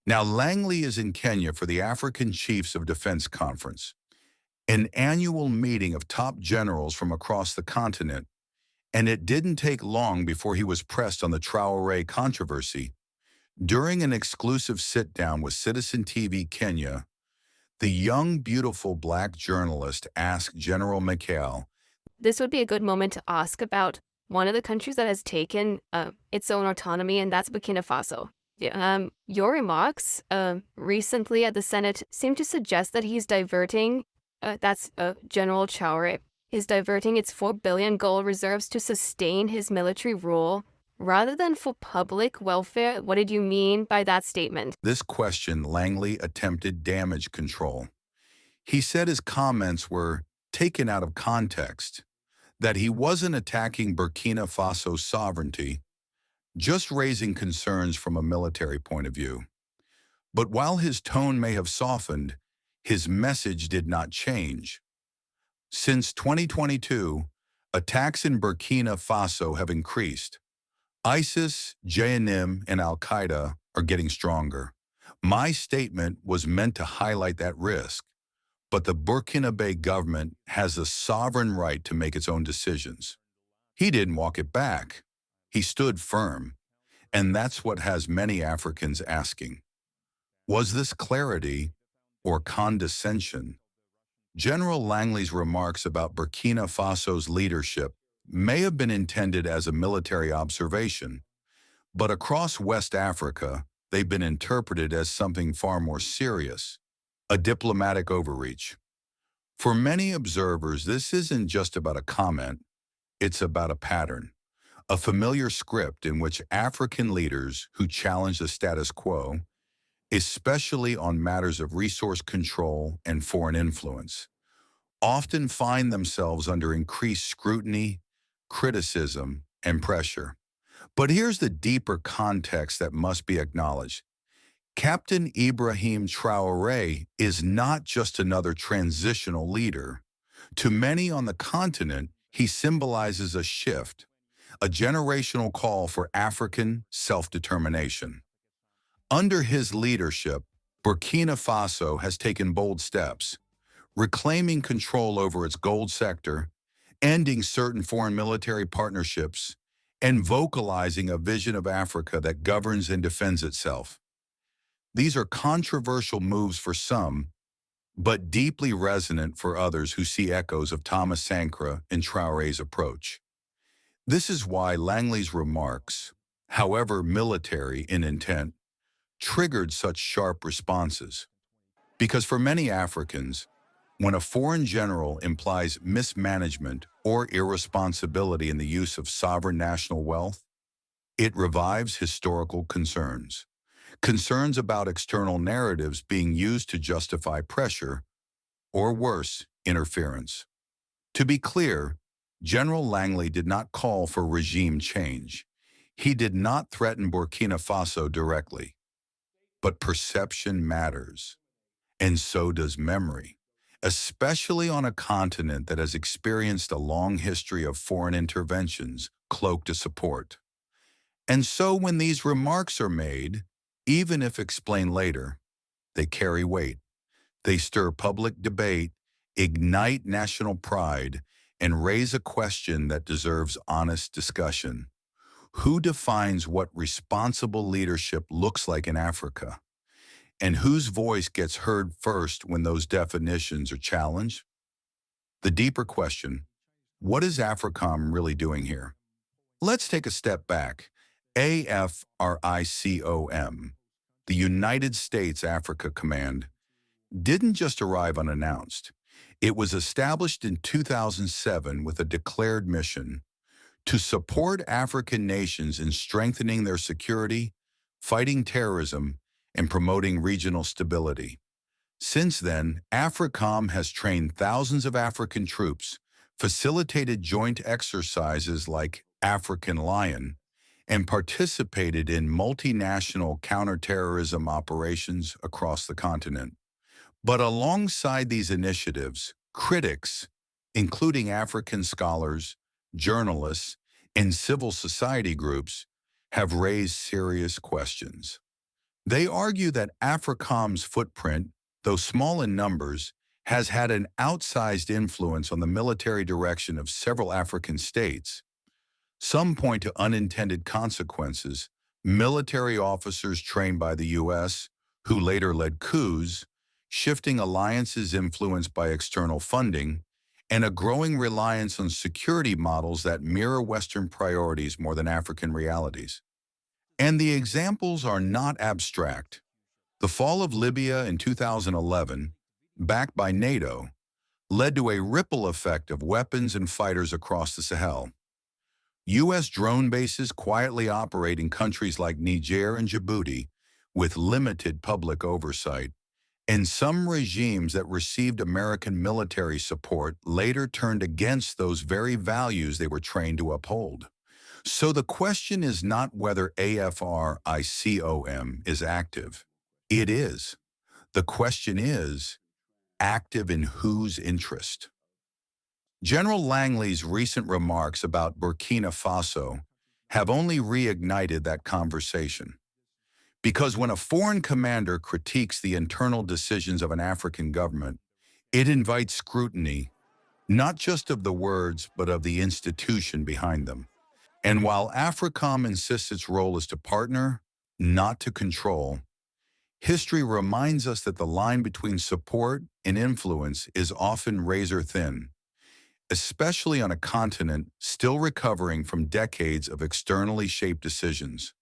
Now, Langley is in Kenya for the African Chiefs of Defense Conference, an annual meeting of top generals from across the continent, and it didn't take long before he was pressed on the Traoré controversy. During an exclusive sit-down with Citizen TV Kenya, the young, beautiful black journalist asked General Micheal. This would be a good moment to ask about one of the countries that has taken its own autonomy, and that's Burkina Faso. Yeah, your remarks recently at the Senate seem to suggest that he's diverting, General Traoré, is diverting its 4 billion gold reserves to sustain his military rule rather than for public welfare. What did you mean by that statement? This question, Langley attempted damage control. He said his comments were taken out of context, that he wasn't attacking Burkina Faso's sovereignty, just raising concerns from a military point of view. But while his tone may have softened, his message did not change. Since 2022, attacks in Burkina Faso have increased. ISIS, JNM, and Al-Qaeda are getting stronger. My statement was meant to highlight that risk, but the Burkinabe government has a sovereign right to make its own decisions. He didn't walk it back. He stood firm, and that's what has many Africans asking. Was this clarity or condescension? General Langley's remarks about Burkina Faso's leadership may have been intended as a military observation, but across West Africa, they've been interpreted as something far more serious, a diplomatic overreach. For many observers, this isn't just about a comment, it's about a pattern, a familiar script in which African leaders who challenge the status quo, especially on matters of resource control and foreign influence, often find themselves under increased scrutiny, criticism, and pressure. But here's the deeper context that must be acknowledged. Captain IBRAHIM Traoré is not just another transitional leader. To many on the continent, he symbolizes a shift, a generational call for African self-determination. Under his leadership, Burkina Faso has taken bold steps, reclaiming control over its gold sector, ending certain foreign military partnerships, and vocalizing a vision of Africa that governs and defends itself. These are controversial moves for some, but deeply resonant for others who see echoes of Thomas Sankara and Traoré's approach. This is why Langley's remarks, however military in intent, triggered such sharp responses. Because for many Africans, when a foreign general implies mismanagement or irresponsibility in the use of sovereign national wealth, it revives historical concerns. Concerns about external narratives being used to justify pressure, or worse, interference. To be clear, General Langley did not call for regime change. He did not threaten Burkina Faso directly. But perception matters, and so does memory, especially on a continent that has experienced a long history of foreign interventions cloaked as support. And so when these remarks are made, even if explained later, they carry weight. They stir public debate, ignite national pride, and raise a question that deserves honest discussion. Who defines what responsible leadership looks like in Africa? And whose voice gets heard first when those definitions are challenged? The deeper question, what is AFRICOM really doing here? Let's take a step back. AFRICOM, the United States Africa Command, didn't just arrive unannounced. It was established in 2007 with a declared mission to support African nations in strengthening their security, fighting terrorism, and promoting regional stability. Since then, AFRICOM has trained thousands of African troops, facilitated joint exercises like African Lion, and participated in multinational counterterrorism operations across the continent. But alongside these initiatives, critics, including African scholars, journalists, and civil society groups, have raised serious questions. They argue that AFRICOM's footprint, though small in numbers, has had an outsized influence on the military direction of several African states. Some point to unintended consequences: military officers trained by the U.S., who later led coups, shifting alliances influenced by external funding, and a growing reliance on security models that mirror Western priorities more than African realities. And the examples are not abstract. The fall of Libya in 2011, backed by NATO, led to a ripple effect of weapons and fighters across the Sahel. U.S. drone bases quietly operate in countries like Niger and Djibouti with limited public oversight, and some regimes that received American military support later turned against those very values they were trained to uphold. So the question is not whether AFRICOM is active. It is. The question is, active in whose interest? General Langley's recent remarks about Burkina Faso have only reignited that conversation. Because when a foreign commander critiques the internal decisions of an African government, it invites scrutiny, not just of the words, but of the institution behind them. And while AFRICOM insists its role is to partner, not to control, history reminds us that the line between support and influence is often razor thin, especially on a continent still recovering from decades of externally shaped decisions.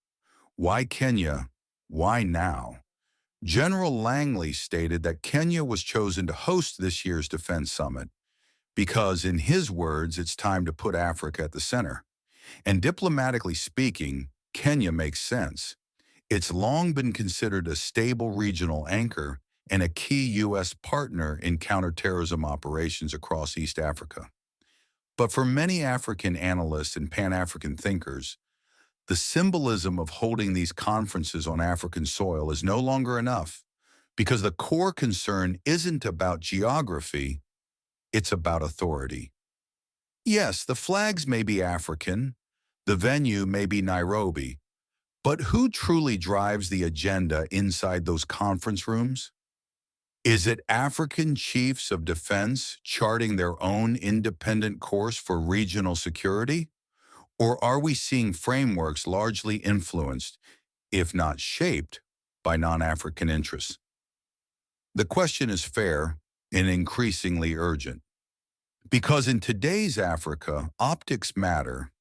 Why Kenya? Why now? General Langley stated that Kenya was chosen to host this year's defense summit because, in his words, it's time to put Africa at the center. And diplomatically speaking, Kenya makes sense. It's long been considered a stable regional anchor and a key U.S. partner in counterterrorism operations across East Africa. But for many African analysts and Pan-African thinkers, the symbolism of holding these conferences on African soil is no longer enough, because the core concern isn't about geography, it's about authority. Yes, the flags may be African, the venue may be Nairobi, but who truly drives the agenda inside those conference rooms? Is it African chiefs of defense charting their own independent course for regional security? Or are we seeing frameworks largely influenced, if not shaped, by non-African interests? The question is fair and increasingly urgent. Because in today's Africa, optics matter,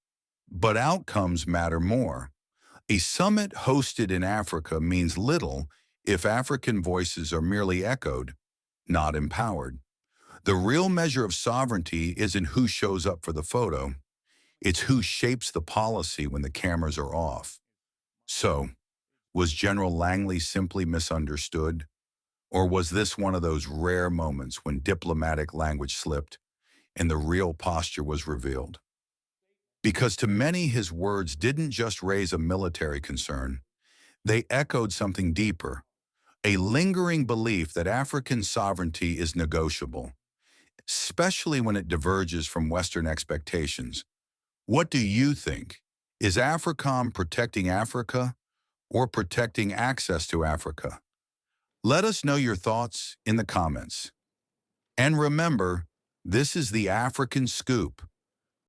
but outcomes matter more. A summit hosted in Africa means little if African voices are merely echoed, not empowered. The real measure of sovereignty isn't who shows up for the photo, it's who shapes the policy when the cameras are off. So, was General Langley simply misunderstood? Or was this one of those rare moments when diplomatic language slipped and the real posture was revealed? Because to many, his words didn't just raise a military concern, they echoed something deeper, a lingering belief that African sovereignty is negotiable, especially when it diverges from Western expectations. What do you think? Is AFRICOM protecting Africa or protecting access to Africa? Let us know your thoughts in the comments. And remember, this is the African Scoop.